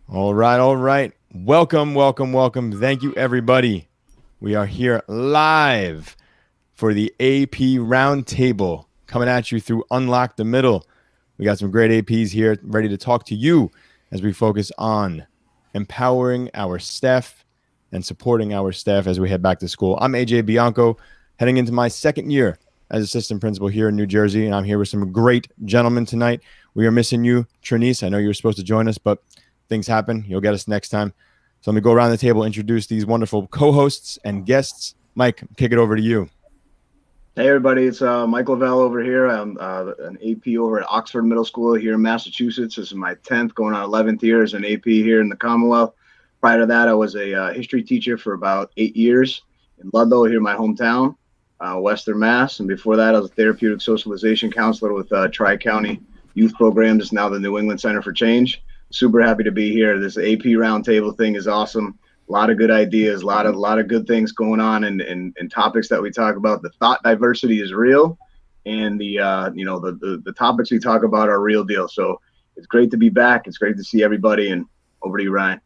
All right, all right. Welcome, welcome, welcome. Thank you, everybody. We are here live for the AP Roundtable, coming at you through Unlock the Middle. We got some great APs here ready to talk to you as we focus on empowering our staff and supporting our staff as we head back to school. I'm AJ Bianco, heading into my second year as assistant principal here in New Jersey, and I'm here with some great gentlemen tonight. We are missing you, Traniece. I know you were supposed to join us, but things happen. You'll get us next time. So let me go around the table, introduce these wonderful co-hosts and guests. Mike, kick it over to you. Hey everybody, it's Mike Lavelle over here. I'm an AP over at Oxford Middle School here in Massachusetts. This is my 10th, going on 11th year as an AP here in the Commonwealth. Prior to that, I was a history teacher for about 8 years in Ludlow, here in my hometown, Western Mass. And before that, I was a therapeutic socialization counselor with Tri-County Youth Programs, now the New England Center for Change. Super happy to be here. This AP Roundtable thing is awesome. A lot of good ideas, a lot of good things going on, and topics that we talk about. The thought diversity is real, and the topics we talk about are real deal. So it's great to be back. It's great to see everybody. And over to you, Ryan.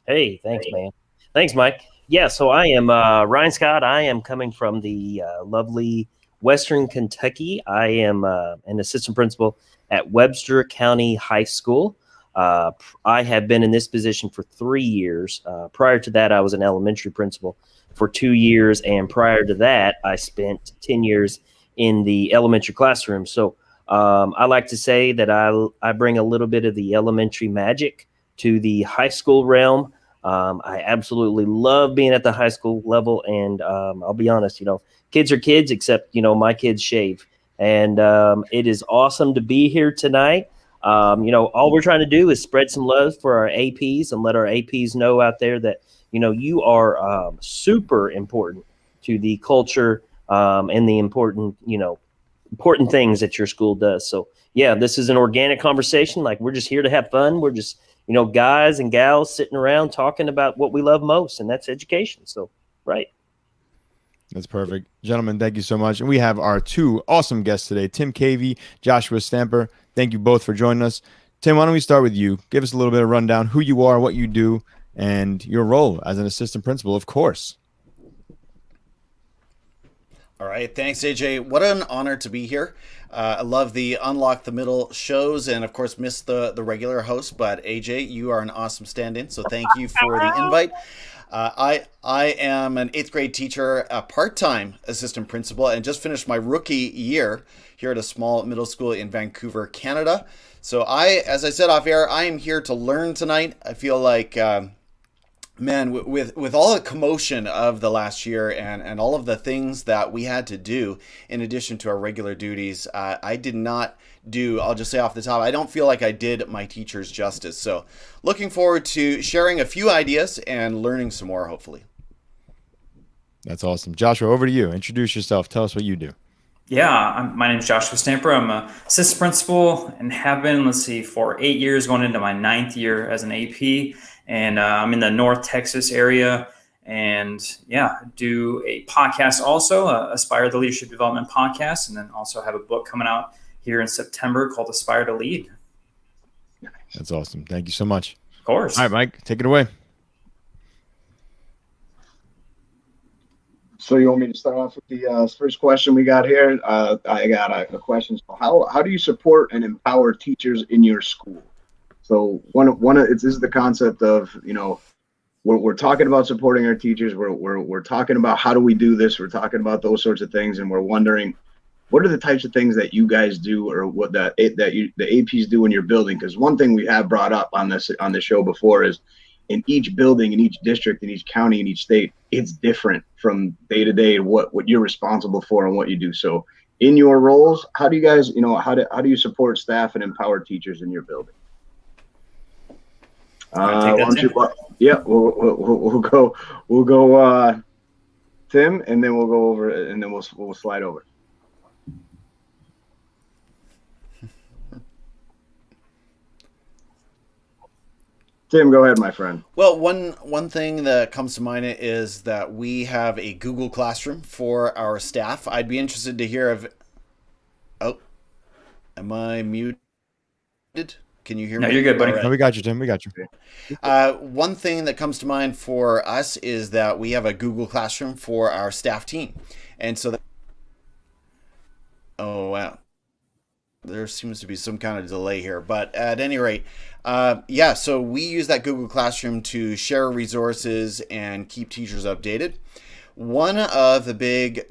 Hey, thanks, man. Thanks, Mike. Yeah, so I am Ryan Scott. I am coming from the lovely Western Kentucky. I am an assistant principal at Webster County High School. I have been in this position for 3 years. Prior to that, I was an elementary principal for 2 years. And prior to that, I spent 10 years in the elementary classroom. So I like to say that I bring a little bit of the elementary magic to the high school realm. I absolutely love being at the high school level. And I'll be honest, kids are kids, except, my kids shave. And it is awesome to be here tonight. All we're trying to do is spread some love for our APs and let our APs know out there that, you are super important to the culture and the important things that your school does. So, yeah, this is an organic conversation. Like, we're just here to have fun. We're just, guys and gals sitting around talking about what we love most, and that's education. So, right. That's perfect. Gentlemen, thank you so much. And we have our two awesome guests today, Tim Cavey, Joshua Stamper. Thank you both for joining us. Tim, why don't we start with you? Give us a little bit of rundown, who you are, what you do, and your role as an assistant principal, of course. All right. Thanks, AJ. What an honor to be here. I love the Unlock the Middle shows and, of course, miss the regular host. But, AJ, you are an awesome stand-in, so thank you for the invite. I am an 8th grade teacher, a part-time assistant principal, and just finished my rookie year here at a small middle school in Vancouver, Canada. So as I said off air, I am here to learn tonight. I feel like, man, with all the commotion of the last year and all of the things that we had to do in addition to our regular duties, I did not do, I'll just say off the top, I don't feel like I did my teachers justice. So looking forward to sharing a few ideas and learning some more, hopefully. That's awesome. Joshua, over to you. Introduce yourself. Tell us what you do. Yeah, my name is Joshua Stamper. I'm a assistant principal and have been, for 8 years, going into my 9th year as an AP. And I'm in the North Texas area. And yeah, do a podcast also, Aspire the Leadership Development Podcast. And then also have a book coming out here in September called Aspire to Lead. That's awesome. Thank you so much. Of course. All right, Mike, take it away. So you want me to start off with the first question we got here? I got a question. So how do you support and empower teachers in your school? So this is the concept of, we're talking about supporting our teachers. We're talking about how do we do this? We're talking about those sorts of things, and we're wondering what are the types of things that you guys do, or what the APs do in your building? Because one thing we have brought up on the show before is, in each building, in each district, in each county, in each state, it's different from day to day what you're responsible for and what you do. So in your roles, how do you guys, how do you support staff and empower teachers in your building? Yeah, we'll go Tim, and then we'll go over, and then we'll slide over. Tim, go ahead, my friend. Well, one thing that comes to mind is that we have a Google Classroom for our staff. I'd be interested to hear of. Oh, am I muted? Can you hear No, me? you're good, buddy. All right. No, we got you, Tim. We got you. One thing that comes to mind for us is that we have a Google Classroom for our staff team. And so oh, wow. There seems to be some kind of delay here. But at any rate, yeah, so we use that Google Classroom to share resources and keep teachers updated. One of the big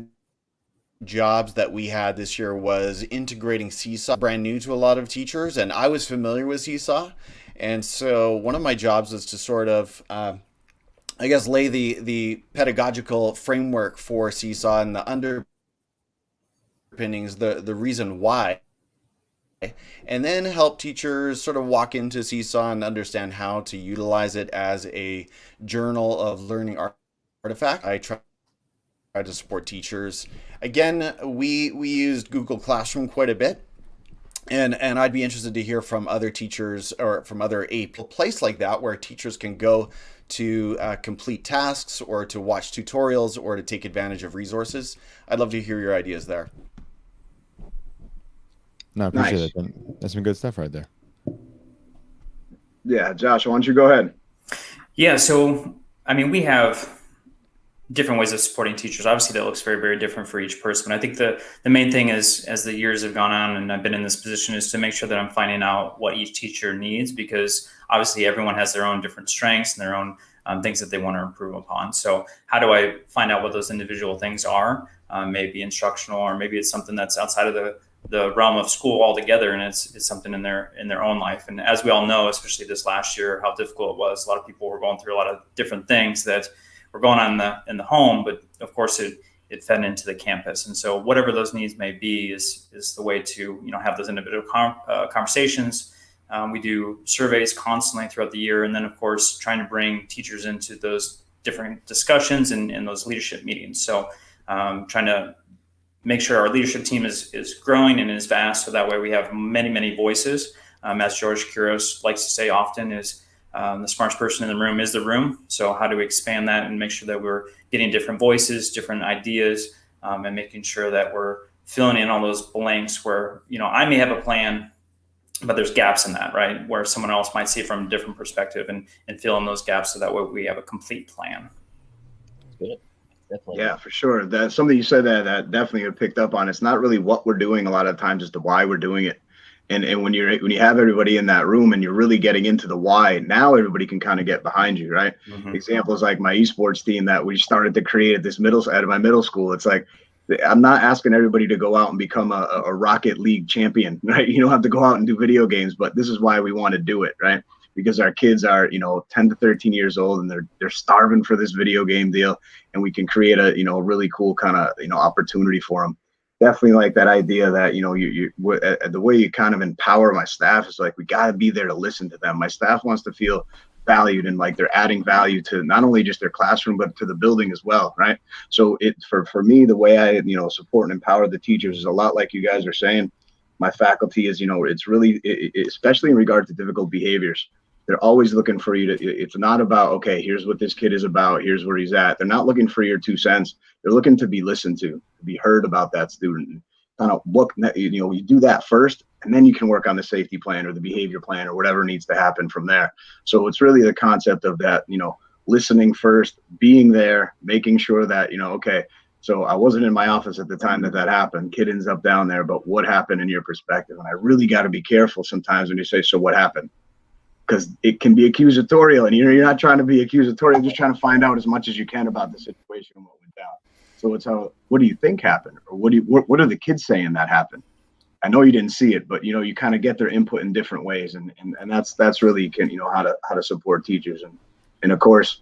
jobs that we had this year was integrating Seesaw, brand new to a lot of teachers, and I was familiar with Seesaw. And so one of my jobs was to sort of, I guess, lay the pedagogical framework for Seesaw and the underpinnings, the reason why, and then help teachers sort of walk into Seesaw and understand how to utilize it as a journal of learning artifact. I try to support teachers. Again, we used Google Classroom quite a bit. And I'd be interested to hear from other teachers or from other a place like that where teachers can go to complete tasks or to watch tutorials or to take advantage of resources. I'd love to hear your ideas there. No, I appreciate it. That's some good stuff right there. Yeah, Josh, why don't you go ahead? Yeah, so I mean, we have different ways of supporting teachers. Obviously, that looks very, very different for each person. I think the main thing is, as the years have gone on and I've been in this position, is to make sure that I'm finding out what each teacher needs, because obviously everyone has their own different strengths and their own things that they want to improve upon. So how do I find out what those individual things are? Maybe instructional, or maybe it's something that's outside of the realm of school altogether, and it's something in their own life. And as we all know, especially this last year, how difficult it was. A lot of people were going through a lot of different things that were going on in the home, but of course it fed into the campus. And so whatever those needs may be is the way to have those individual conversations. We do surveys constantly throughout the year, and then of course trying to bring teachers into those different discussions and those leadership meetings. So trying to make sure our leadership team is growing and is vast, so that way we have many voices. As George Kuros likes to say often, is the smartest person in the room is the room. So how do we expand that and make sure that we're getting different voices, different ideas, and making sure that we're filling in all those blanks where, I may have a plan, but there's gaps in that, right? Where someone else might see it from a different perspective, and fill in those gaps so that way we have a complete plan. Good. Definitely. Yeah, for sure. That's something you said that definitely picked up on. It's not really what we're doing a lot of times, it's the why we're doing it. And when you have everybody in that room and you're really getting into the why, now everybody can kind of get behind you, right? Mm-hmm. Examples like my esports team that we started to create at my middle school. It's like, I'm not asking everybody to go out and become a Rocket League champion, right? You don't have to go out and do video games, but this is why we want to do it, right? Because our kids are, 10 to 13 years old and they're starving for this video game deal, and we can create a, really cool kind of, opportunity for them. Definitely like that idea that, the way you kind of empower my staff is like, we got to be there to listen to them. My staff wants to feel valued and like they're adding value to not only just their classroom, but to the building as well, right? So for me, the way I, support and empower the teachers is a lot like you guys are saying. My faculty is, it's really, especially in regard to difficult behaviors, they're always looking for you to, it's not about, okay, here's what this kid is about, here's where he's at. They're not looking for your 2 cents. They're looking to be listened to be heard about that student. Kind of look, you do that first, and then you can work on the safety plan or the behavior plan or whatever needs to happen from there. So it's really the concept of that, listening first, being there, making sure that, okay, so I wasn't in my office at the time that happened. Kid ends up down there, but what happened in your perspective? And I really got to be careful sometimes when you say, so what happened? Because it can be accusatorial, and you're not trying to be accusatorial, just trying to find out as much as you can about the situation and what went down. So it's what do you think happened, or what are the kids saying that happened? I know you didn't see it, but you kind of get their input in different ways, and that's really how to support teachers, and of course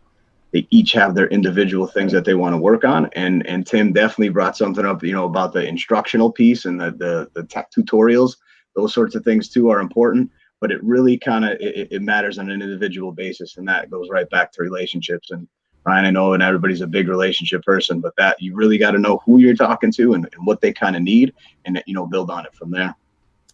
they each have their individual things that they want to work on, and Tim definitely brought something up about the instructional piece and the tech tutorials. Those sorts of things too are important. But it really kind of it matters on an individual basis, and that goes right back to relationships. And Ryan, I know, and everybody's a big relationship person, but that you really got to know who you're talking to and what they kind of need, and build on it from there.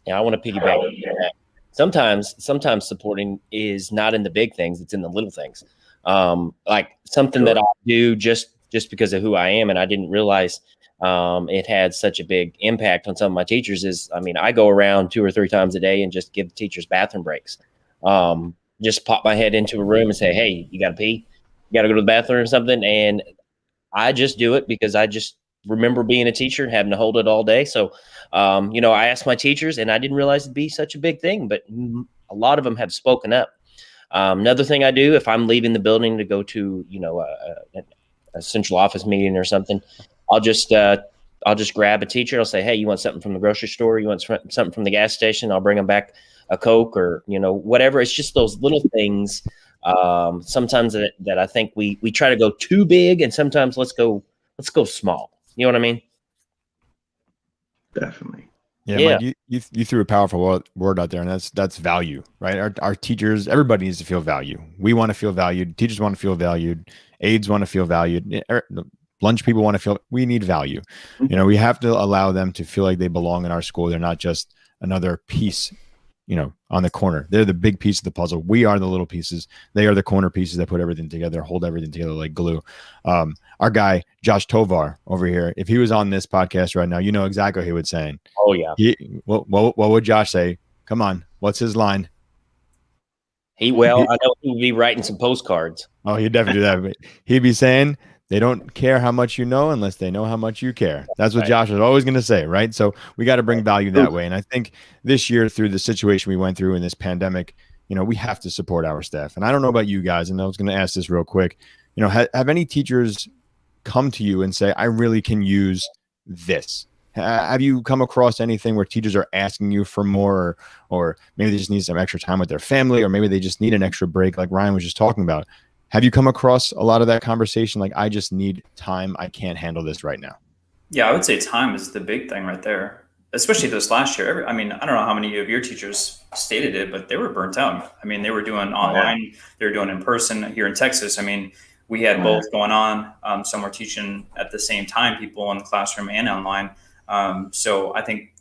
Yeah, I want to piggyback on that. Sometimes supporting is not in the big things; it's in the little things. Like something that I do just because of who I am, and I didn't realize it had such a big impact on some of my teachers. I go around 2 or 3 times a day and just give the teachers bathroom breaks. Just pop my head into a room and say, hey, you got to pee? You got to go to the bathroom or something? And I just do it because I just remember being a teacher and having to hold it all day. So, I asked my teachers, and I didn't realize it'd be such a big thing, but a lot of them have spoken up. Another thing I do, if I'm leaving the building to go to, a central office meeting or something, I'll just grab a teacher. I'll say, hey, you want something from the grocery store? You want something from the gas station? I'll bring them back a Coke or, whatever. It's just those little things. Sometimes that I think we try to go too big, and sometimes let's go small. You know what I mean? Definitely. Yeah. Mike, you threw a powerful word out there, and that's value, right? Our teachers, everybody needs to feel value. We want to feel valued. Teachers want to feel valued. Aides want to feel valued. Lunch people want to feel. We need value. We have to allow them to feel like they belong in our school. They're not just another piece, on the corner. They're the big piece of the puzzle. We are the little pieces. They are the corner pieces that put everything together, hold everything together like glue. Our guy, Josh Tovar over here, if he was on this podcast right now, you know exactly what he would say. Oh, yeah. What would Josh say? Come on. What's his line? I know he would be writing some postcards. Oh, he'd definitely do that. But he'd be saying, they don't care how much you know unless they know how much you care. That's what Josh was always going to say, right? So we got to bring value that way. And I think this year, through the situation we went through in this pandemic, we have to support our staff. And I don't know about you guys, and I was going to ask this real quick. Have any teachers come to you and say, I really can use this? Have you come across anything where teachers are asking you for more, or maybe they just need some extra time with their family, or maybe they just need an extra break like Ryan was just talking about? Have you come across a lot of that conversation? Like, I just need time. I can't handle this right now. Yeah, I would say time is the big thing right there, especially this last year. I don't know how many of your teachers stated it, but they were burnt out. They were doing online, they were doing in person here in Texas. We had both going on. Some were teaching at the same time, people in the classroom and online. So I think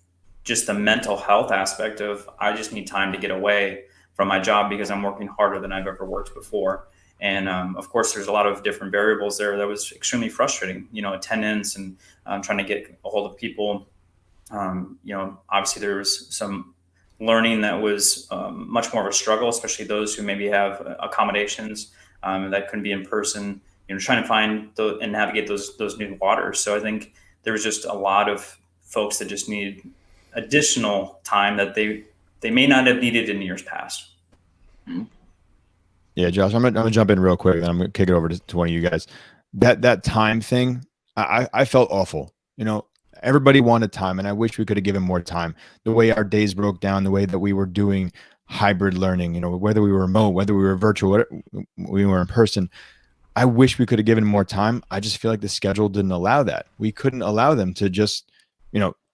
just the mental health aspect of, I just need time to get away from my job because I'm working harder than I've ever worked before. And of course, there's a lot of different variables there that was extremely frustrating, attendance and trying to get a hold of people. Obviously there was some learning that was much more of a struggle, especially those who maybe have accommodations that couldn't be in person, trying to find and navigate those new waters. So I think there was just a lot of folks that just needed additional time that they may not have needed in years past. Mm-hmm. Yeah, Josh, I'm gonna jump in real quick, and I'm gonna kick it over to one of you guys. That time thing, I felt awful. Everybody wanted time, and I wish we could have given more time. The way our days broke down, the way that we were doing hybrid learning, whether we were remote, whether we were virtual, we were in person. I wish we could have given more time. I just feel like the schedule didn't allow that. We couldn't allow them to just,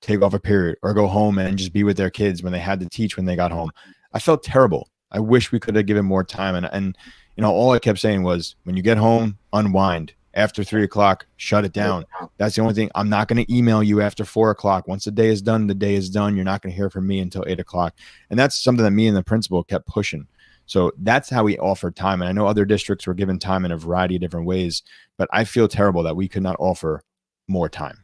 take off a period or go home and just be with their kids when they had to teach when they got home. I felt terrible. I wish we could have given more time. And all I kept saying was, when you get home, unwind. After 3 o'clock, shut it down. That's the only thing. I'm not going to email you after 4 o'clock. Once the day is done, the day is done. You're not going to hear from me until 8 o'clock. And that's something that me and the principal kept pushing. So that's how we offered time. And I know other districts were given time in a variety of different ways, but I feel terrible that we could not offer more time.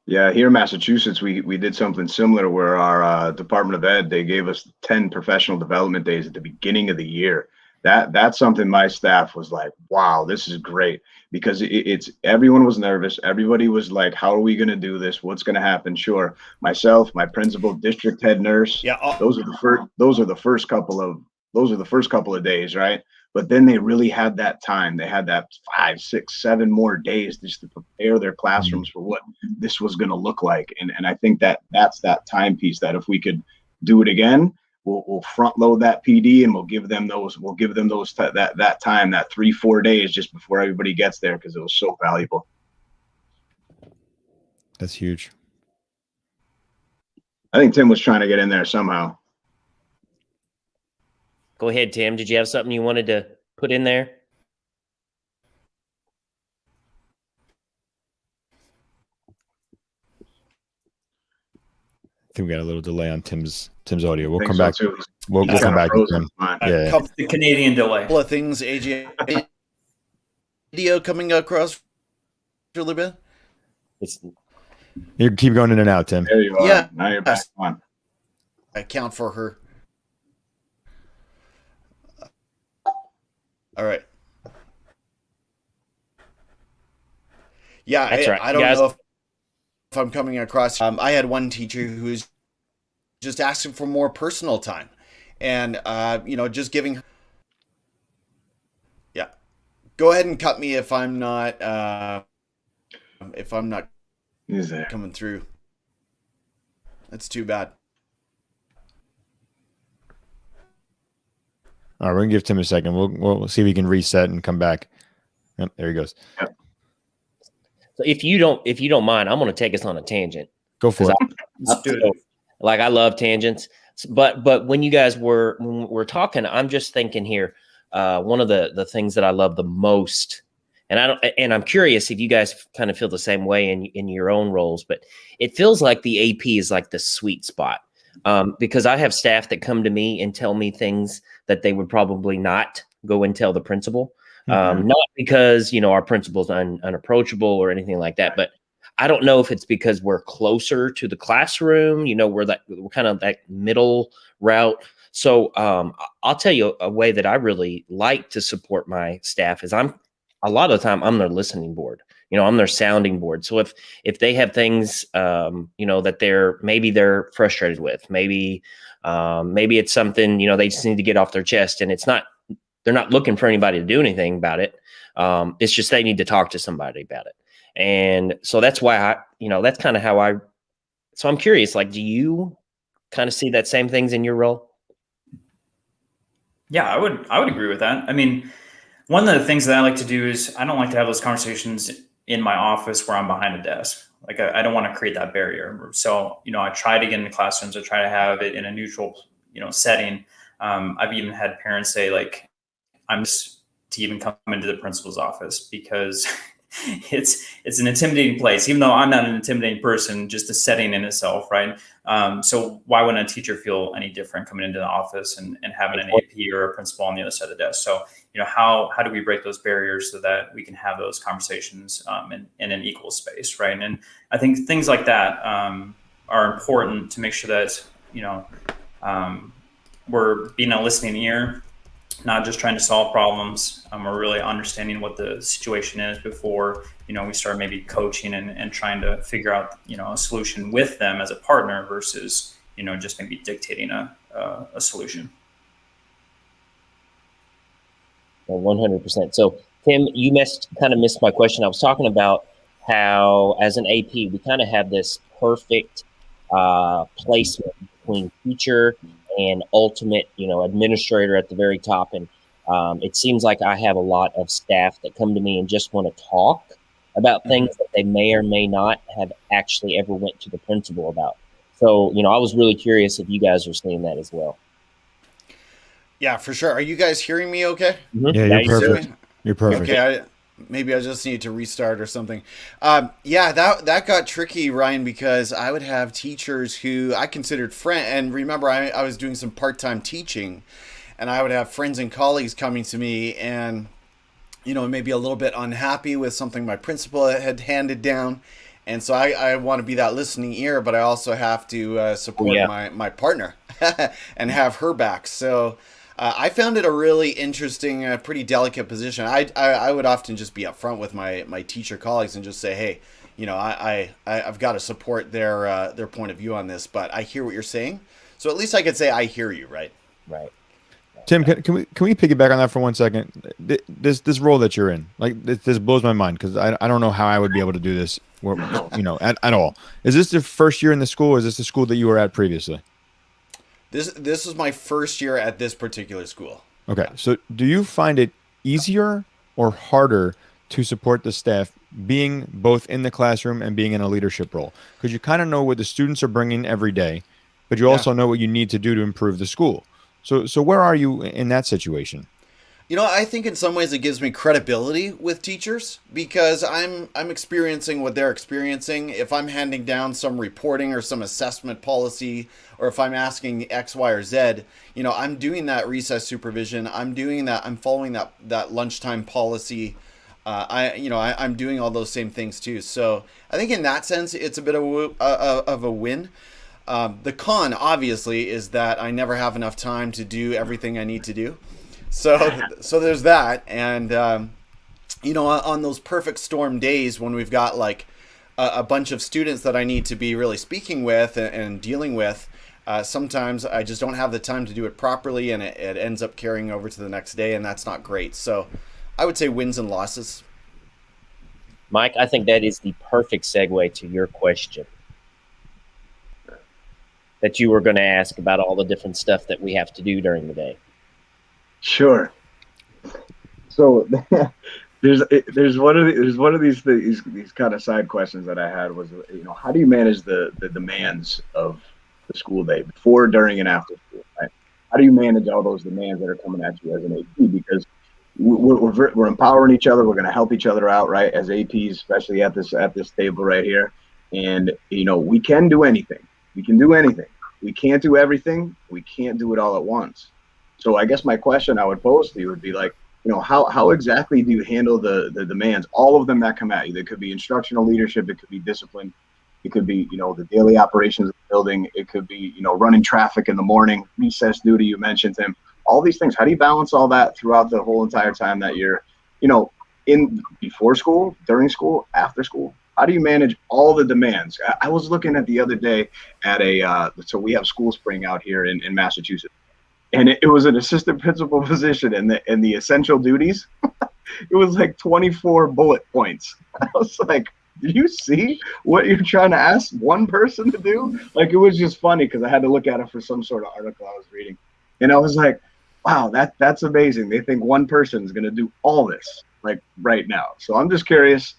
Yeah, here in Massachusetts, we did something similar where our Department of Ed, they gave us 10 professional development days at the beginning of the year. That's something my staff was like, wow, this is great, because it's everyone was nervous. Everybody was like, how are we going to do this? What's going to happen? Sure. Myself, my principal, district head nurse. Yeah. Those are the first couple of days. Right. But then they really had that time. They had that 5, 6, 7 more days just to prepare their classrooms for what this was going to look like. And I think that's that timepiece that if we could do it again, we'll front load that PD and we'll give them that time, that 3-4 days just before everybody gets there, because it was so valuable. That's huge. I think Tim was trying to get in there somehow. Go ahead, Tim. Did you have something you wanted to put in there? I think we got a little delay on Tim's audio. We'll come so back. Too. We'll come back to Tim. Yeah. The Canadian delay. A couple of things, AJ. Video coming across really bit. It's You keep going in and out, Tim. There you are. Yeah. Now you're back on. Account for her. All right. Yeah, that's right. I don't Guys, know if I'm coming across. I had one teacher who was just asking for more personal time, and just giving. Yeah, go ahead and cut me if I'm not He's there. coming through. That's too bad. All right, we're gonna give Tim a second. We'll see if he can reset and come back. Yep, there he goes. so if you don't mind, I'm going to take us on a tangent. Go for it. Let's do it. Like, I love tangents, but when you guys were talking, I'm just thinking here. One of the things that I love the most, and I'm curious if you guys kind of feel the same way in your own roles, but it feels like the AP is like the sweet spot, because I have staff that come to me and tell me things that they would probably not go and tell the principal. Not because, our principal's unapproachable or anything like that, but I don't know if it's because we're closer to the classroom, we're kind of that middle route. So I'll tell you a way that I really like to support my staff is a lot of the time I'm their listening board. I'm their sounding board. So if they have things, that they're frustrated with, maybe it's something, they just need to get off their chest, and they're not looking for anybody to do anything about it. It's just they need to talk to somebody about it. And so that's why that's kind of how so I'm curious, like, do you kind of see that same things in your role? Yeah, I would agree with that. I mean, one of the things that I like to do is I don't like to have those conversations in my office where I'm behind a desk. Like, I don't want to create that barrier. So, I try to get into classrooms. I try to have it in a neutral, setting. I've even had parents say, like, I'm just to even come into the principal's office because it's an intimidating place, even though I'm not an intimidating person, just the setting in itself. Right. So why wouldn't a teacher feel any different coming into the office and having an AP or a principal on the other side of the desk? So, how do we break those barriers so that we can have those conversations in an equal space? Right. And I think things like that are important to make sure that, we're being a listening ear, not just trying to solve problems. We're really understanding what the situation is before, we start maybe coaching and trying to figure out, a solution with them as a partner versus, just maybe dictating a solution. Well, 100%. So Tim, you kind of missed my question. I was talking about how as an AP, we kind of have this perfect placement between teacher and ultimate, administrator at the very top. And it seems like I have a lot of staff that come to me and just want to talk about things that they may or may not have actually ever went to the principal about. So, I was really curious if you guys are seeing that as well. Yeah, for sure. Are you guys hearing me okay? Mm-hmm. Yeah, you're perfect. You're perfect. Okay, maybe I just need to restart or something. Yeah, that got tricky, Ryan, because I would have teachers who I considered friend. And remember, I was doing some part-time teaching, and I would have friends and colleagues coming to me and, maybe a little bit unhappy with something my principal had handed down. And so I want to be that listening ear, but I also have to support my partner and have her back. So I found it a really interesting, pretty delicate position. I would often just be upfront with my teacher colleagues and just say, hey, I've got to support their point of view on this, but I hear what you're saying. So at least I could say I hear you, right? Right. Tim, can we piggyback on that for 1 second? This role that you're in, like this blows my mind because I don't know how I would be able to do this, at all. Is this the first year in the school? Or is this the school that you were at previously? This is my first year at this particular school. Okay, so do you find it easier or harder to support the staff being both in the classroom and being in a leadership role? Because you kind of know what the students are bringing every day, but you also know what you need to do to improve the school. So where are you in that situation? I think in some ways it gives me credibility with teachers because I'm experiencing what they're experiencing. If I'm handing down some reporting or some assessment policy, or if I'm asking X, Y, or Z, I'm doing that recess supervision. I'm doing that. I'm following that lunchtime policy. I'm doing all those same things too. So I think in that sense, it's a bit of a win. The con, obviously, is that I never have enough time to do everything I need to do. So there's that. And, on those perfect storm days when we've got like a bunch of students that I need to be really speaking with and dealing with, sometimes I just don't have the time to do it properly, and it ends up carrying over to the next day, and that's not great. So I would say wins and losses. Mike, I think that is the perfect segue to your question that you were going to ask about all the different stuff that we have to do during the day. Sure. So there's one of these things, these kind of side questions that I had was, how do you manage the demands of the school day before, during, and after school? Right? How do you manage all those demands that are coming at you as an AP? Because we're empowering each other. We're going to help each other out, right? As APs, especially at this table right here. And we can do anything. We can do anything. We can't do everything. We can't do it all at once. So I guess my question I would pose to you would be like, how exactly do you handle the demands, all of them that come at you? It could be instructional leadership. It could be discipline. It could be, the daily operations of the building. It could be, running traffic in the morning, recess duty, you mentioned, Tim. All these things. How do you balance all that throughout the whole entire time that you're, in before school, during school, after school? How do you manage all the demands? I was looking at the other day at so we have School Spring out here in Massachusetts, and it was an assistant principal position, and the essential duties, it was like 24 bullet points. I was like, do you see what you're trying to ask one person to do? Like, it was just funny because I had to look at it for some sort of article I was reading, and I was like, wow, that's amazing. They think one person is going to do all this, like, right now. So I'm just curious.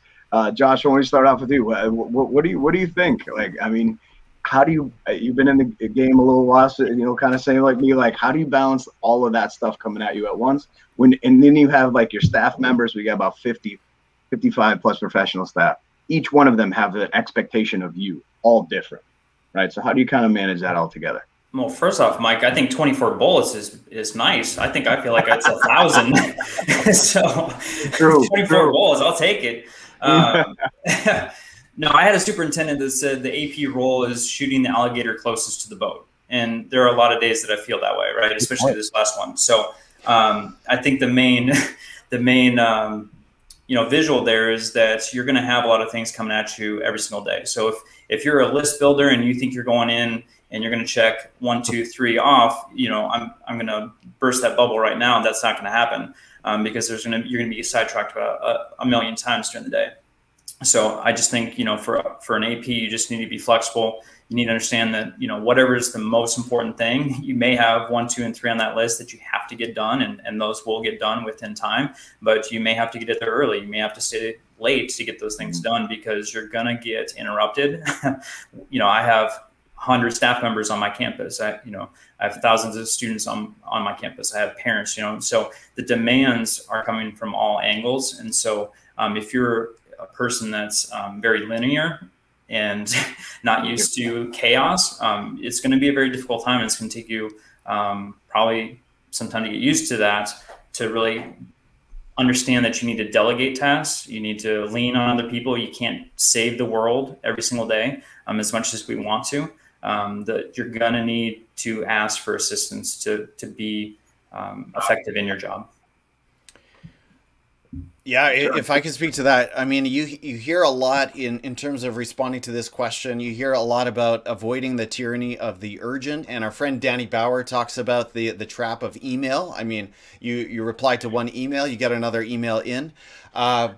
Josh, I want to start off with you. What do you think? Like, I mean, how do you've been in the game a little while, so, kind of saying like me, like, how do you balance all of that stuff coming at you at once? And then you have like your staff members. We got about 55 plus professional staff. Each one of them have an expectation of you, all different, right? So how do you kind of manage that all together? Well, first off, Mike, I think 24 bullets is nice. I feel like it's 1,000. So True, 24 bullets, I'll take it. No, I had a superintendent that said the AP role is shooting the alligator closest to the boat. And there are a lot of days that I feel that way, right? Especially this last one. So I think the main visual there is that you're going to have a lot of things coming at you every single day. So if you're a list builder and you think you're going in and you're going to check 1, 2, 3 off, I'm going to burst that bubble right now. That's not going to happen because you're going to be sidetracked about a million times during the day. So I just think, for an AP, you just need to be flexible. You need to understand that, whatever is the most important thing, you may have 1, 2, and 3 on that list that you have to get done, and those will get done within time, but you may have to get it there early. You may have to stay late to get those things done because you're going to get interrupted. I have 100 staff members on my campus. I have thousands of students on my campus. I have parents, so the demands are coming from all angles. And so if you're a person that's very linear and not used to chaos, it's going to be a very difficult time. And it's going to take you probably some time to get used to that, to really understand that you need to delegate tasks. You need to lean on other people. You can't save the world every single day as much as we want to. That you're going to need to ask for assistance to be effective in your job. Yeah, if I can speak to that, I mean, you hear a lot in terms of responding to this question. You hear a lot about avoiding the tyranny of the urgent, and our friend Danny Bauer talks about the trap of email. I mean, you reply to one email, you get another email in. I'm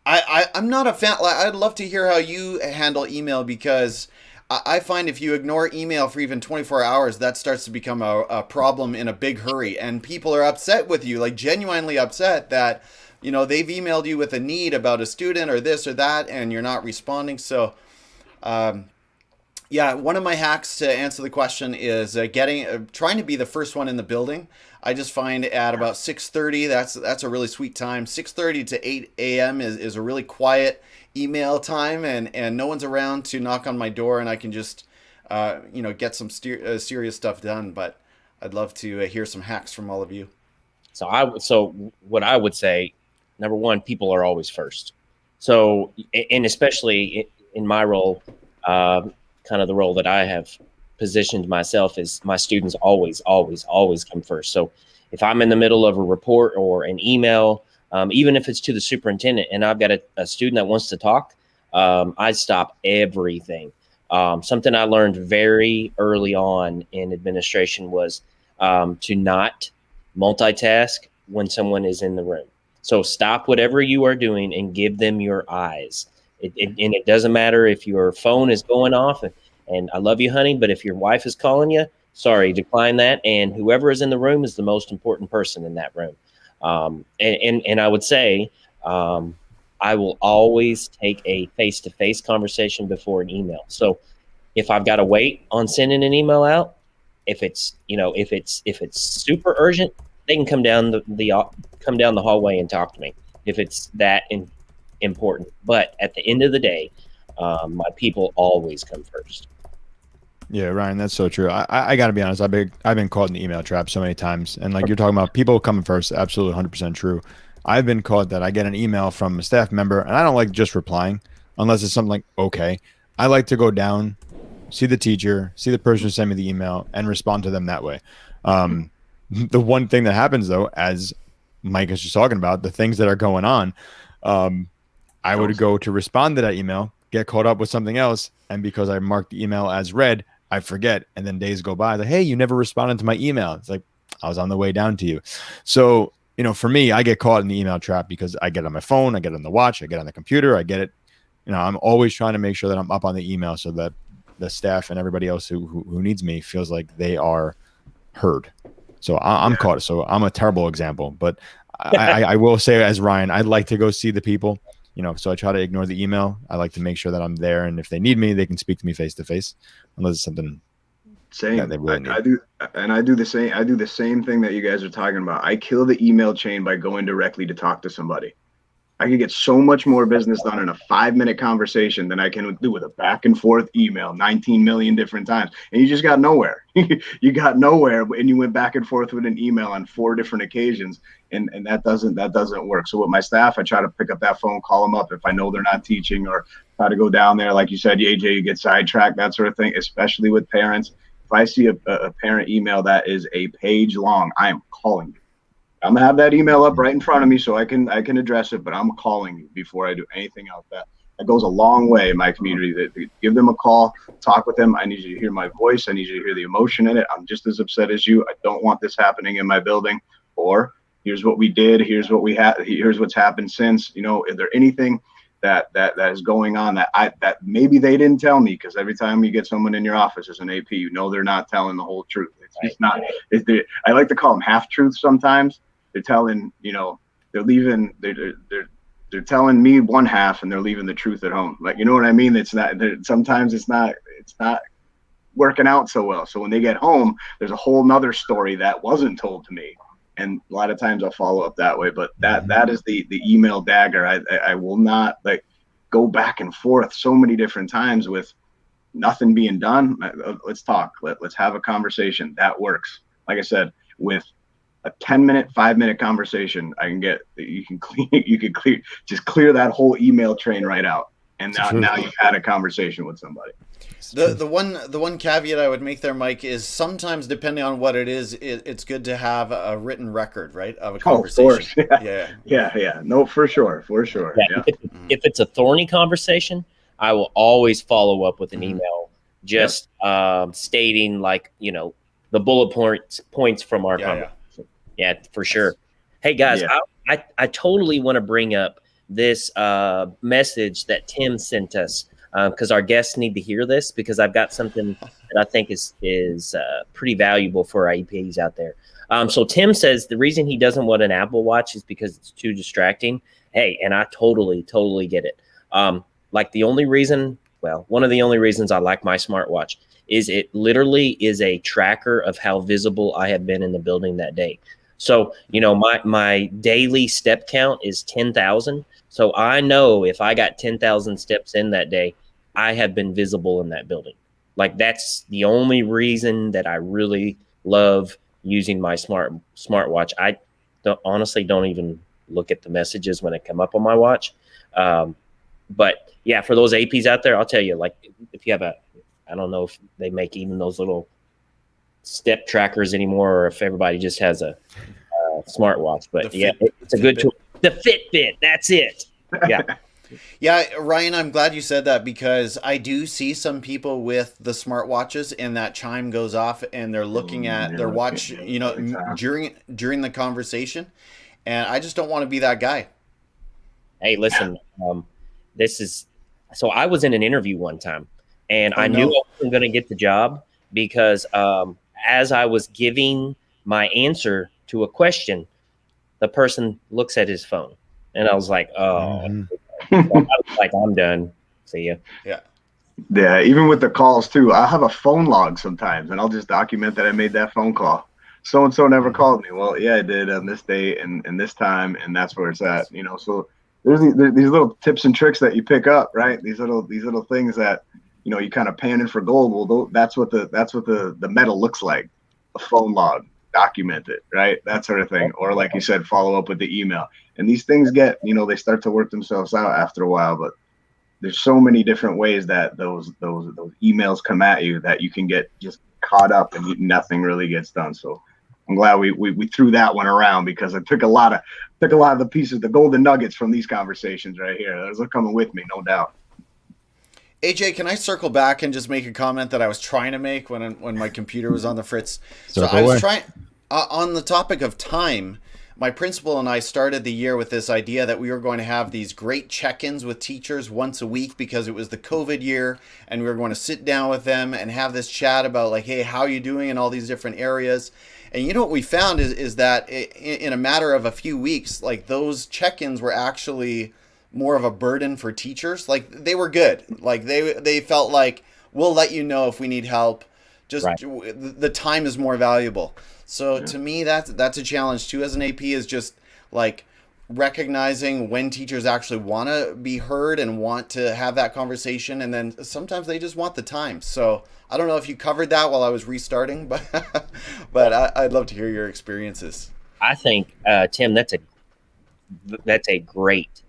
not a fan. I'd love to hear how you handle email, because I find if you ignore email for even 24 hours, that starts to become a problem in a big hurry, and people are upset with you, like genuinely upset that they've emailed you with a need about a student or this or that, and you're not responding. So, one of my hacks to answer the question is trying to be the first one in the building. I just find at about 6:30, that's a really sweet time. 6:30 to 8 a.m. is a really quiet email time, and no one's around to knock on my door, and I can just get some serious stuff done. But I'd love to hear some hacks from all of you. So what I would say, number one, people are always first. So, and especially in my role, kind of the role that I have positioned myself is my students always, always, always come first. So if I'm in the middle of a report or an email, even if it's to the superintendent and I've got a student that wants to talk, I stop everything. Something I learned very early on in administration was to not multitask when someone is in the room. So stop whatever you are doing and give them your eyes. And it doesn't matter if your phone is going off and I love you, honey, but if your wife is calling you, sorry, decline that. And whoever is in the room is the most important person in that room. And I would say, I will always take a face-to-face conversation before an email. So if I've got to wait on sending an email out, if it's super urgent, they can come down the hallway and talk to me if it's that important. But at the end of the day, my people always come first. Yeah, Ryan, that's so true. I got to be honest. I've been caught in the email trap so many times, and like you're talking about people coming first, absolutely 100% true. I've been caught that I get an email from a staff member, and I don't like just replying unless it's something like okay. I like to go down, see the teacher, see the person who sent me the email, and respond to them that way. The one thing that happens though, as Mike is just talking about, the things that are going on, I would go to respond to that email, get caught up with something else, and because I marked the email as read, I forget, and then days go by. Like, hey, you never responded to my email. It's like I was on the way down to you. So, for me, I get caught in the email trap because I get on my phone, I get on the watch, I get on the computer, I get it. I'm always trying to make sure that I'm up on the email so that the staff and everybody else who needs me feels like they are heard. So I'm caught. So I'm a terrible example, but I will say, as Ryan, I'd like to go see the people. So I try to ignore the email. I like to make sure that I'm there, and if they need me, they can speak to me face to face, unless it's something. Same. They really need. I do the same. I do the same thing that you guys are talking about. I kill the email chain by going directly to talk to somebody. I can get so much more business done in a 5-minute conversation than I can do with a back and forth email 19 million different times. And you just got nowhere. You got nowhere, and you went back and forth with an email on 4 different occasions. And that doesn't work. So with my staff, I try to pick up that phone, call them up if I know they're not teaching, or try to go down there. Like you said, AJ, you get sidetracked, that sort of thing, especially with parents. If I see a parent email that is a page long, I am calling you. I'm gonna have that email up right in front of me so I can address it, but I'm calling you before I do anything else. That goes a long way in my community. That give them a call, talk with them. I need you to hear my voice. I need you to hear the emotion in it. I'm just as upset as you. I don't want this happening in my building. Or here's what we did. Here's what we had. Here's what's happened since. Is there anything that is going on that maybe they didn't tell me? Because every time you get someone in your office as an AP, they're not telling the whole truth. It's just not. I like to call them half truths sometimes. They're telling, they're leaving, they're telling me one half and they're leaving the truth at home. Like, you know what I mean? It's not, sometimes it's not working out so well. So when they get home, there's a whole nother story that wasn't told to me. And a lot of times I'll follow up that way, but that is the email dagger. I will not go back and forth so many different times with nothing being done. Let's talk. Let's have a conversation. That works. Like I said, with a 10-minute, 5-minute conversation, you can clear that whole email train right out. And now you've had a conversation with somebody. The one caveat I would make there, Mike, is sometimes depending on what it is, it's good to have a written record, right, of a conversation. Of course. Yeah. No, for sure. Yeah. If it's a thorny conversation, I will always follow up with an email, just stating the bullet points from our conversation. Yeah, for sure. Hey guys, I totally want to bring up this message that Tim sent us, because our guests need to hear this, because I've got something that I think is pretty valuable for our EPs out there. So Tim says the reason he doesn't want an Apple Watch is because it's too distracting. Hey, and I totally get it. One of the only reasons I like my smartwatch is it literally is a tracker of how visible I have been in the building that day. So, my daily step count is 10,000. So I know if I got 10,000 steps in that day, I have been visible in that building. That's the only reason that I really love using my smartwatch. I honestly don't even look at the messages when they come up on my watch. But yeah, for those APs out there, I'll tell you, like if you have I don't know if they make even those little step trackers anymore, or if everybody just has a smartwatch. But it's a good tool. The Fitbit, that's it. Yeah. Yeah, Ryan, I'm glad you said that, because I do see some people with the smartwatches and that chime goes off and they're looking at their watch, during the conversation, and I just don't want to be that guy. Hey, listen, so I was in an interview one time, and I knew I wasn't going to get the job because as I was giving my answer to a question, the person looks at his phone, and I was like, so I was like, I'm done. See ya. Yeah. Even with the calls too, I have a phone log sometimes, and I'll just document that I made that phone call. So and so never called me. Well, yeah, I did on this date and this time, and that's where it's at. So there's these little tips and tricks that you pick up, right? These little things that you kind of panning for gold. Well, that's what the metal looks like. A phone log, document it, right? That sort of thing. Or like you said, follow up with the email. And these things get, they start to work themselves out after a while, but there's so many different ways that those emails come at you that you can get just caught up and nothing really gets done. So I'm glad we threw that one around, because I took a lot of the pieces, the golden nuggets from these conversations right here. Those are coming with me, no doubt. AJ, can I circle back and just make a comment that I was trying to make when my computer was on the fritz? So I was trying on the topic of time. My principal and I started the year with this idea that we were going to have these great check-ins with teachers once a week, because it was the COVID year, and we were going to sit down with them and have this chat about like, hey, how are you doing in all these different areas? And what we found is that in a matter of a few weeks, like those check-ins were actually more of a burden for teachers. Like they were good. Like they felt like, we'll let you know if we need help. Just right. The time is more valuable. So to me, that's a challenge too as an AP, is just like recognizing when teachers actually want to be heard and want to have that conversation. And then sometimes they just want the time. So I don't know if you covered that while I was restarting, but I'd love to hear your experiences. I think, Tim, that's a great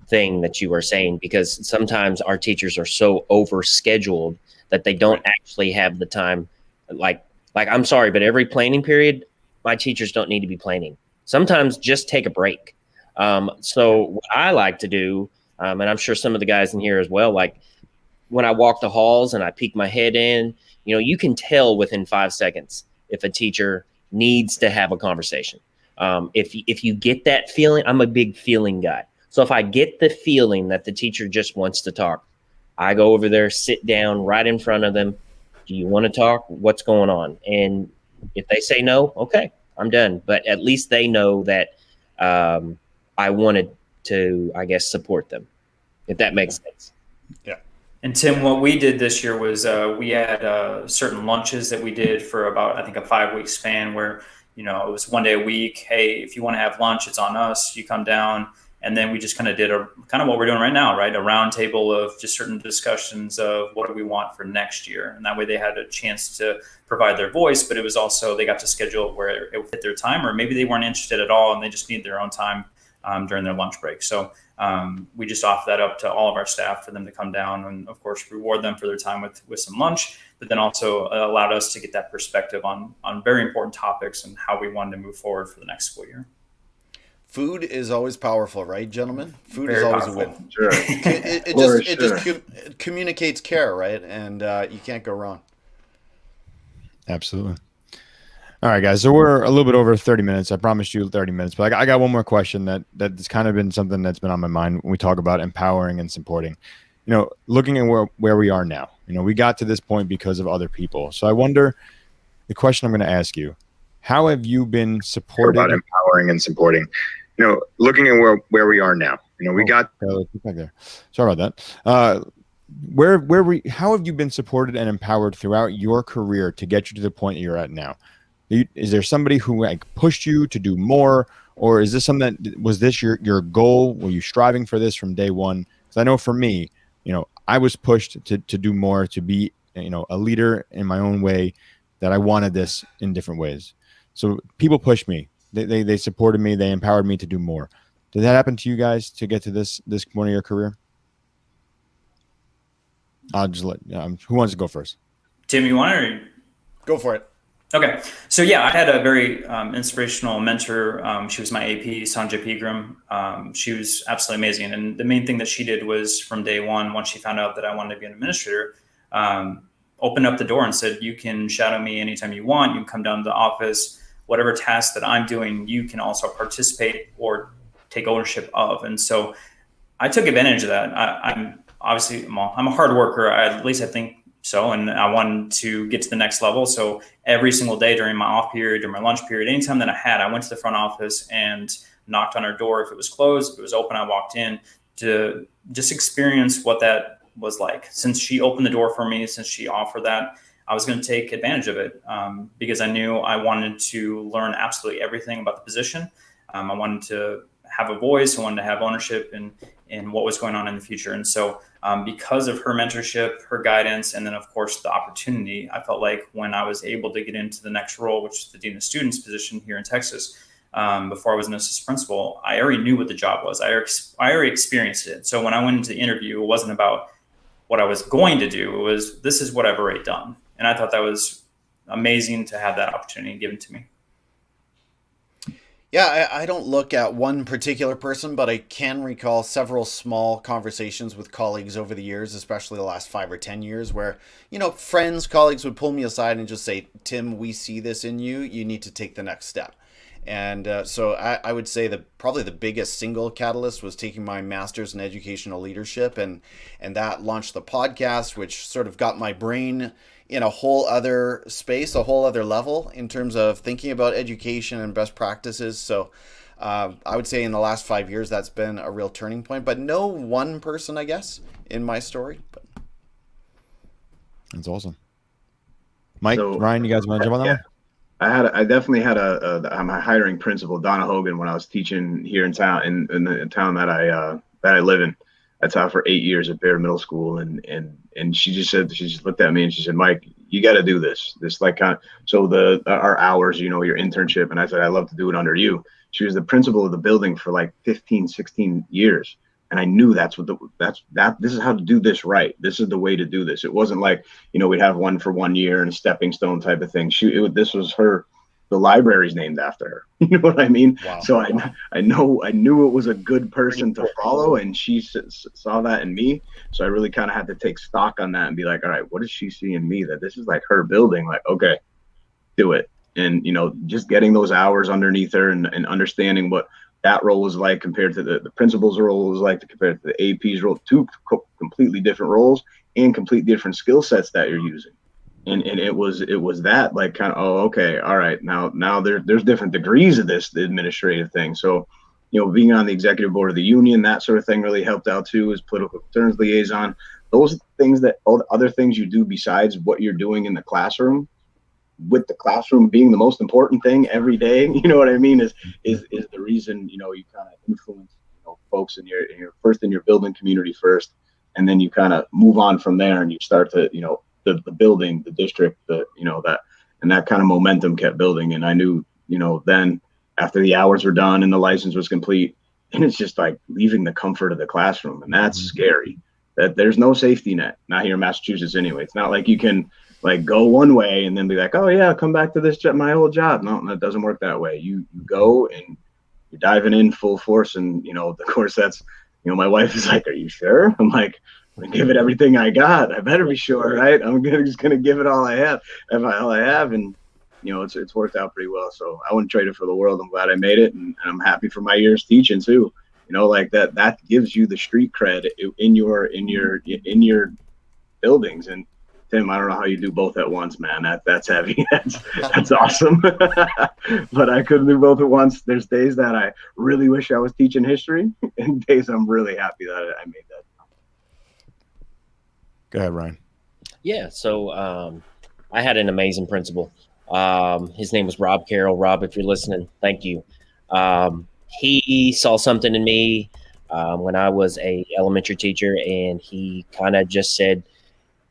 thing that you are saying, because sometimes our teachers are so overscheduled that they don't actually have the time. Like I'm sorry, but every planning period, my teachers don't need to be planning. Sometimes just take a break. So what I like to do, and I'm sure some of the guys in here as well, like when I walk the halls and I peek my head in, you can tell within 5 seconds if a teacher needs to have a conversation. If you get that feeling, I'm a big feeling guy. So if I get the feeling that the teacher just wants to talk, I go over there, sit down right in front of them. Do you want to talk? What's going on? And if they say no, okay, I'm done. But at least they know that I wanted to, I guess, support them, if that makes sense. Yeah. And Tim, what we did this year was we had certain lunches that we did for about, I think, a 5-week span where, it was one day a week. Hey, if you want to have lunch, it's on us. You come down. And then we just kind of did kind of what we're doing right now, right? A round table of just certain discussions of what do we want for next year. And that way they had a chance to provide their voice, but it was also, they got to schedule it where it would fit their time, or maybe they weren't interested at all and they just need their own time during their lunch break. So we just offer that up to all of our staff for them to come down and of course reward them for their time with some lunch, but then also allowed us to get that perspective on very important topics and how we wanted to move forward for the next school year. Food is always powerful, right, gentlemen? Food Very is always powerful. a win. Sure. It just communicates care, right? And you can't go wrong. Absolutely. All right, guys. So we're a little bit over 30 minutes. I promised you 30 minutes, but I got one more question that's kind of been something that's been on my mind when we talk about empowering and supporting. Looking at where we are now, we got to this point because of other people. So I wonder, the question I'm going to ask you, how have you been supported? About empowering and supporting. Looking at where we are now, we got there. Sorry about that. How have you been supported and empowered throughout your career to get you to the point that you're at now? Is there somebody who pushed you to do more, or is this something was this your goal? Were you striving for this from day one? Because I know for me, I was pushed to do more, to be, a leader in my own way, that I wanted this in different ways. So people pushed me. They supported me. They empowered me to do more. Did that happen to you guys to get to this point of your career? I'll just let who wants to go first? Tim, you want to? Go for it. Okay. So yeah, I had a very inspirational mentor. She was my AP, Sanjay Pegram. She was absolutely amazing. And the main thing that she did was from day one, once she found out that I wanted to be an administrator, opened up the door and said, you can shadow me anytime you want. You can come down to the office. Whatever task that I'm doing, you can also participate or take ownership of. And so I took advantage of that. I'm obviously, I'm a hard worker. At least I think so. And I wanted to get to the next level. So every single day during my off period or my lunch period, anytime that I had, I went to the front office and knocked on her door. If it was closed, if it was open, I walked in to just experience what that was like. Since she opened the door for me, since she offered that, I was going to take advantage of it because I knew I wanted to learn absolutely everything about the position. I wanted to have a voice. I wanted to have ownership in what was going on in the future. And so because of her mentorship, her guidance, and then of course the opportunity, I felt like when I was able to get into the next role, which is the Dean of Students position here in Texas, before I was an assistant principal, I already knew what the job was. I already experienced it. So when I went into the interview, it wasn't about what I was going to do. It was, this is what I've already done. And I thought that was amazing to have that opportunity given to me. Yeah, I don't look at one particular person, but I can recall several small conversations with colleagues over the years, especially the last 5 or 10 years, where, friends, colleagues would pull me aside and just say, Tim, we see this in you. You need to take the next step. And so I would say that probably the biggest single catalyst was taking my master's in educational leadership. And that launched the podcast, which sort of got my brain in a whole other space, a whole other level in terms of thinking about education and best practices. So I would say in the last 5 years, that's been a real turning point, but no one person, I guess, in my story. But that's awesome. Mike, Ryan, you guys want to jump on that one? I definitely had I'm a hiring principal, Donna Hogan, when I was teaching here in town, in the town that I live in. I taught for 8 years at Bear Middle School, and she just looked at me and she said, Mike, you got to do this like kind of, so our hours, your internship. And I said, I'd love to do it under you. She was the principal of the building for like 15, 16 years. And I knew this is how to do this right. This is the way to do this. It wasn't like, we'd have one for 1 year and a stepping stone type of thing. This was her. The library's named after her. You know what I mean? Wow. So I knew it was a good person to follow, and she saw that in me. So I really kind of had to take stock on that and be like, all right, what does she see in me that this is like her building? Like, okay, do it. And, just getting those hours underneath her and understanding what that role was like compared to the principal's role was like compared to the AP's role, two completely different roles and completely different skill sets that you're using. And it was that like kind of, oh, okay, all right, now there's different degrees of this administrative thing. So, being on the executive board of the union, that sort of thing really helped out too, as political concerns liaison. Those things that all the other things you do besides what you're doing in the classroom, with the classroom being the most important thing every day, you know what I mean, is the reason, you kind of influence, folks in your first in your building community first, and then you kind of move on from there and you start to, the building, the district, that kind of momentum kept building. And I knew, then after the hours were done and the license was complete, and it's just like leaving the comfort of the classroom. And that's scary. That there's no safety net, not here in Massachusetts anyway. It's not like you can like go one way and then be like, oh yeah, come back to this my old job. No, it doesn't work that way. You go and you're diving in full force. And, of course that's, my wife is like, are you sure? I'm like, I'm gonna give it everything I got. I better be sure, right? I'm just gonna give it all I have, and it's worked out pretty well. So I wouldn't trade it for the world. I'm glad I made it, and I'm happy for my years teaching too. Like that gives you the street cred in your buildings. And Tim, I don't know how you do both at once, man. That's heavy. That's awesome. But I couldn't do both at once. There's days that I really wish I was teaching history, and days I'm really happy that I made that. Go ahead, Ryan. Yeah, so I had an amazing principal. His name was Rob Carroll. Rob, if you're listening, thank you. He saw something in me when I was a elementary teacher, and he kind of just said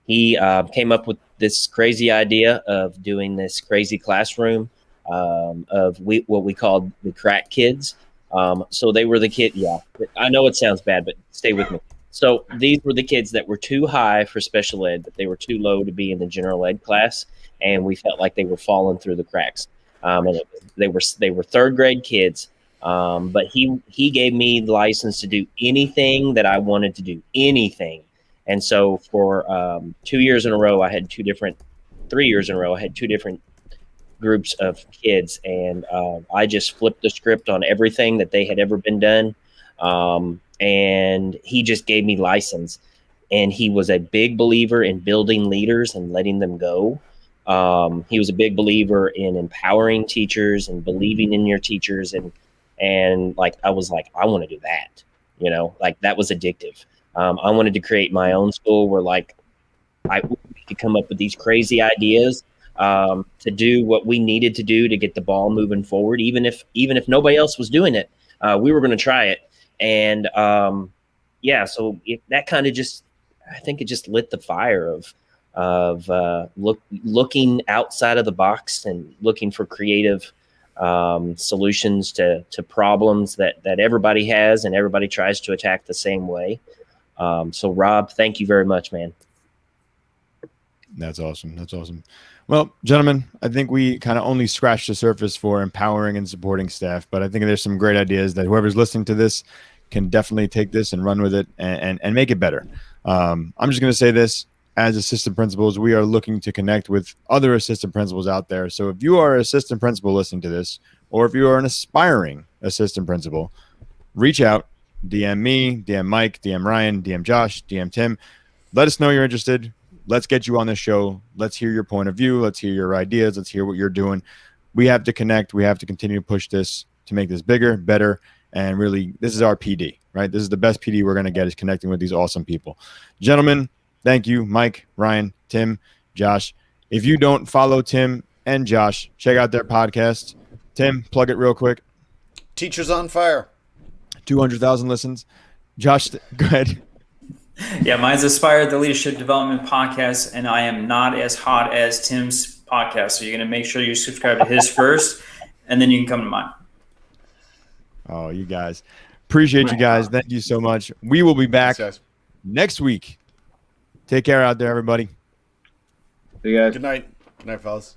he came up with this crazy idea of doing this crazy classroom of what we called the crack kids. So they were the kid. Yeah, I know it sounds bad, but stay with me. So these were the kids that were too high for special ed, but they were too low to be in the general ed class, and we felt like they were falling through the cracks. And they were third grade kids, but he gave me the license to do anything that I wanted to do, anything. And so for 2 years in a row, 3 years in a row, I had two different groups of kids, and I just flipped the script on everything that they had ever been done. And he just gave me license, and he was a big believer in building leaders and letting them go. He was a big believer in empowering teachers and believing in your teachers. And like, I was like, I want to do that, like that was addictive. I wanted to create my own school where like we could come up with these crazy ideas to do what we needed to do to get the ball moving forward. Even if nobody else was doing it, we were going to try it. And so that kind of I think it just lit the fire of looking outside of the box and looking for creative solutions to problems that everybody has and everybody tries to attack the same way. So Rob, thank you very much, man. That's awesome. That's awesome. Well, gentlemen, I think we kind of only scratched the surface for empowering and supporting staff, but I think there's some great ideas that whoever's listening to this can definitely take this and run with it and make it better. I'm just going to say this. As assistant principals, we are looking to connect with other assistant principals out there. So if you are an assistant principal listening to this, or if you are an aspiring assistant principal, reach out, DM me, DM Mike, DM Ryan, DM Josh, DM Tim. Let us know you're interested. Let's get you on the show. Let's hear your point of view. Let's hear your ideas. Let's hear what you're doing. We have to connect. We have to continue to push this to make this bigger, better, and really, this is our PD, right? This is the best PD we're going to get, is connecting with these awesome people. Gentlemen, thank you, Mike, Ryan, Tim, Josh. If you don't follow Tim and Josh, check out their podcast. Tim, plug it real quick. Teachers on Fire. 200,000 listens. Josh, go ahead. Yeah, mine's Aspire, the Leadership Development Podcast, and I am not as hot as Tim's podcast. So you're going to make sure you subscribe to his first, and then you can come to mine. Oh, you guys. Appreciate you guys. Thank you so much. We will be back next week. Take care out there, everybody. See you guys. Good night. Good night, fellas.